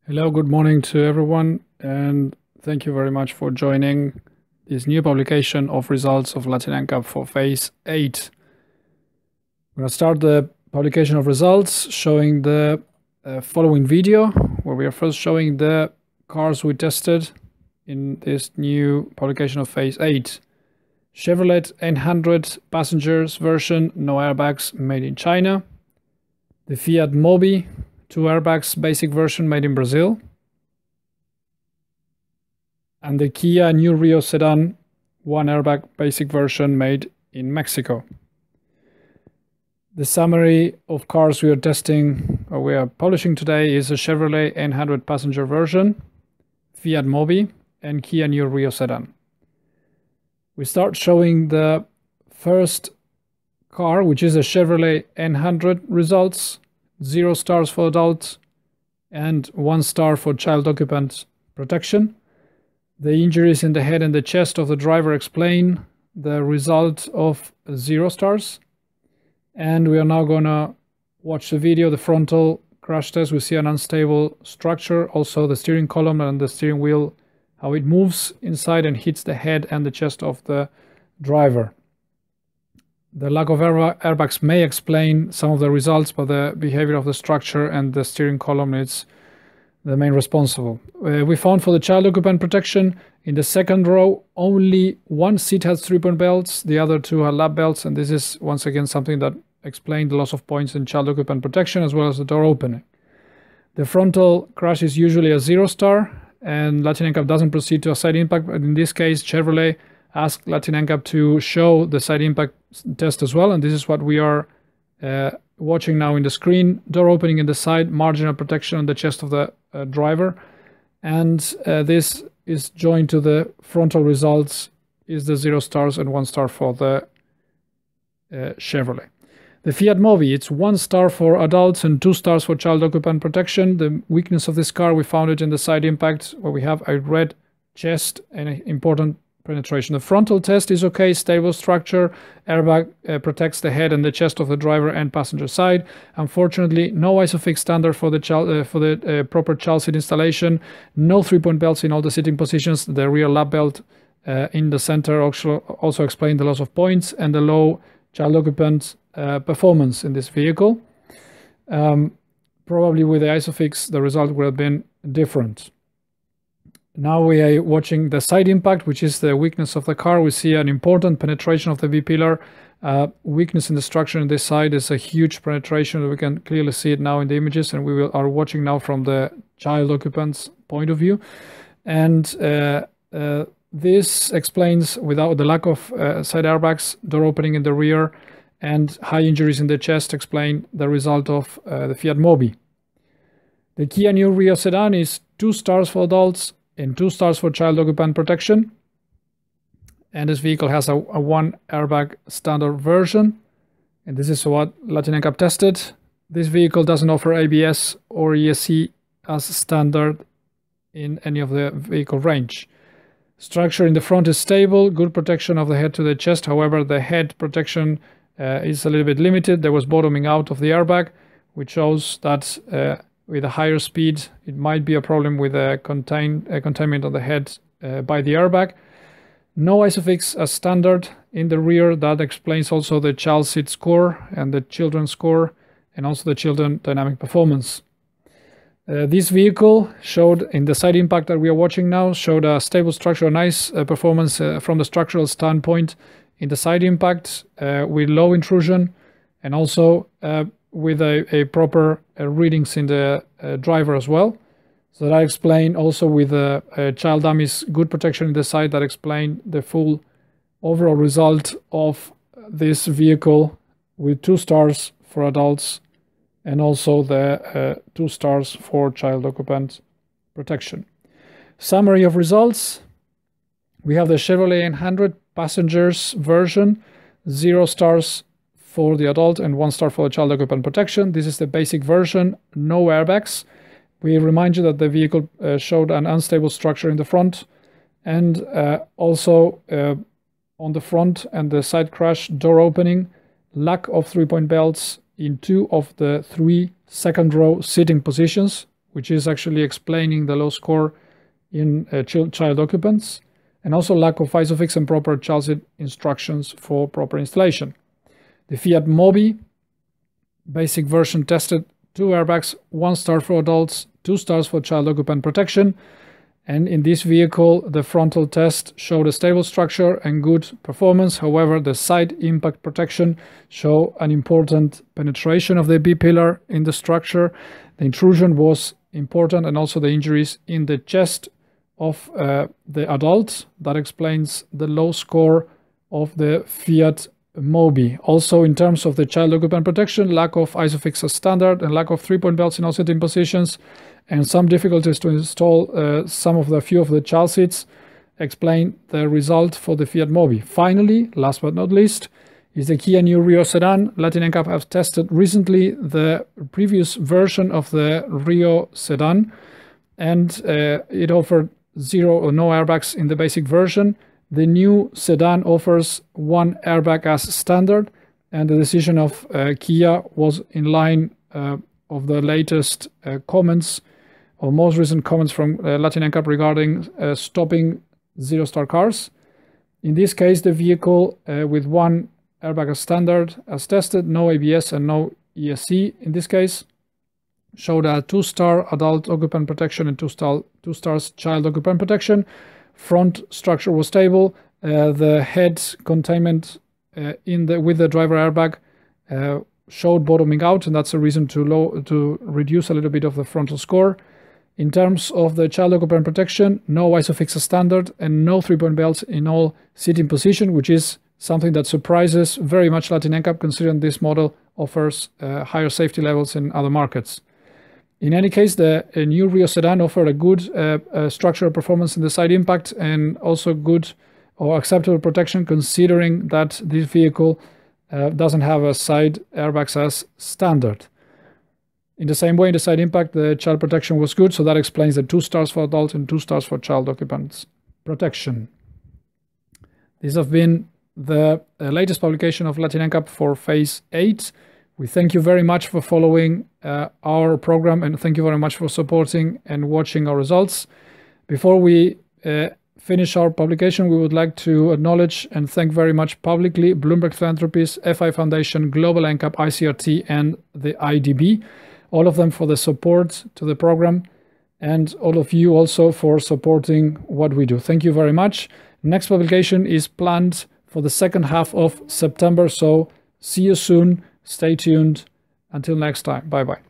Hello, good morning to everyone, and thank you very much for joining this new publication of results of Latin NCAP for Phase 8. We're going to start the publication of results showing the following video, where we are first showing the cars we tested in this new publication of Phase 8. Chevrolet 800 passengers version, no airbags, made in China. The Fiat Mobi 2 airbags basic version, made in Brazil. And the Kia New Rio sedan 1 airbag basic version, made in Mexico. The summary of cars we are testing, or we are publishing today, is a Chevrolet 800 passenger version, Fiat Mobi, and Kia New Rio sedan. We start showing the first car, which is a Chevrolet 800 results. 0 stars for adults and 1 star for child occupant protection. The injuries in the head and the chest of the driver explain the result of 0 stars. And we are now gonna watch the video, the frontal crash test. We see an unstable structure, also the steering column and the steering wheel, how it moves inside and hits the head and the chest of the driver. The lack of airbags may explain some of the results, but the behavior of the structure and the steering column is the main responsible. We found for the child occupant protection, in the second row, only 1 seat has 3-point belts, the other 2 have lap belts, and this is once again something that explained the loss of points in child occupant protection as well as the door opening. The frontal crash is usually a 0 star, and Latin NCAP doesn't proceed to a side impact, but in this case, Chevrolet asked Latin NCAP to show the side impact test as well, and this is what we are watching now in the screen. Door opening in the side, marginal protection on the chest of the driver, and this is joined to the frontal results, is the 0 stars and 1 star for the Chevrolet. The Fiat Mobi, it's 1 star for adults and 2 stars for child occupant protection. The weakness of this car, we found it in the side impact, where we have a red chest and an important penetration. The frontal test is okay, stable structure, airbag protects the head and the chest of the driver and passenger side. Unfortunately, no ISOFIX standard for the proper child seat installation, no 3-point belts in all the sitting positions. The rear lap belt in the center also explained the loss of points and the low child occupant performance in this vehicle. Probably with the ISOFIX, the result would have been different. Now we are watching the side impact, which is the weakness of the car. We see an important penetration of the V-pillar. Weakness in the structure on this side is a huge penetration. We can clearly see it now in the images, and we are watching now from the child occupant's point of view. And this explains, without the lack of side airbags, door opening in the rear, and high injuries in the chest, explain the result of the Fiat Mobi. The Kia New Rio sedan is 2 stars for adults and 2 stars for child occupant protection, and this vehicle has a 1 airbag standard version, and this is what Latin NCAP tested. This vehicle doesn't offer ABS or ESC as standard in any of the vehicle range. Structure in the front is stable, good protection of the head to the chest. However, the head protection is a little bit limited. There was bottoming out of the airbag, which shows that with a higher speed, it might be a problem with a containment of the head by the airbag. No ISOFIX as standard in the rear. That explains also the child seat score and the children score, and also the children dynamic performance. This vehicle showed, in the side impact that we are watching now, showed a stable structure, a nice performance from the structural standpoint in the side impact with low intrusion, and also with a proper readings in the driver as well. So that I explain also with the child dummies, good protection in the side, that explain the full overall result of this vehicle with 2 stars for adults and also the 2 stars for child occupant protection. Summary of results. We have the Chevrolet 800 passengers version, 0 stars for the adult and 1 star for the child occupant protection. This is the basic version, no airbags. We remind you that the vehicle showed an unstable structure in the front, and also on the front and the side crash, door opening, lack of 3-point belts in 2 of the 3 second row sitting positions, which is actually explaining the low score in child occupants, and also lack of ISOFIX and proper child seat instructions for proper installation. The Fiat Mobi basic version tested 2 airbags, 1 star for adults, 2 stars for child occupant protection. And in this vehicle, the frontal test showed a stable structure and good performance. However, the side impact protection showed an important penetration of the B-pillar in the structure. The intrusion was important, and also the injuries in the chest of the adult. That explains the low score of the Fiat Mobi. Also, in terms of the child occupant protection, lack of ISOFIX as standard and lack of 3-point belts in all sitting positions, and some difficulties to install few of the child seats explain the result for the Fiat Mobi. Finally, last but not least, is the Kia New Rio sedan. Latin NCAP have tested recently the previous version of the Rio sedan, and it offered 0 or no airbags in the basic version. The new sedan offers 1 airbag as standard, and the decision of Kia was in line of the latest comments, or most recent comments from Latin NCAP regarding stopping 0-star cars. In this case, the vehicle with 1 airbag as standard as tested, no ABS and no ESC in this case, showed a 2-star adult occupant protection and 2 stars child occupant protection. Front structure was stable. The head containment with the driver airbag showed bottoming out, and that's a reason to reduce a little bit of the frontal score. In terms of the child occupant protection, no ISOFIX as standard and no 3-point belts in all sitting position, which is something that surprises very much Latin NCAP, considering this model offers higher safety levels in other markets. In any case, the new Rio sedan offered a good structural performance in the side impact, and also good or acceptable protection, considering that this vehicle doesn't have a side airbags as standard. In the same way, in the side impact, the child protection was good, so that explains the 2 stars for adult and 2 stars for child occupants protection. These have been the latest publication of Latin NCAP for Phase 8. We thank you very much for following our program, and thank you very much for supporting and watching our results. Before we finish our publication, we would like to acknowledge and thank very much publicly Bloomberg Philanthropies, FI Foundation, Global NCAP, ICRT, and the IDB, all of them for the support to the program, and all of you also for supporting what we do. Thank you very much. Next publication is planned for the second half of September, so see you soon. Stay tuned. Until next time. Bye-bye.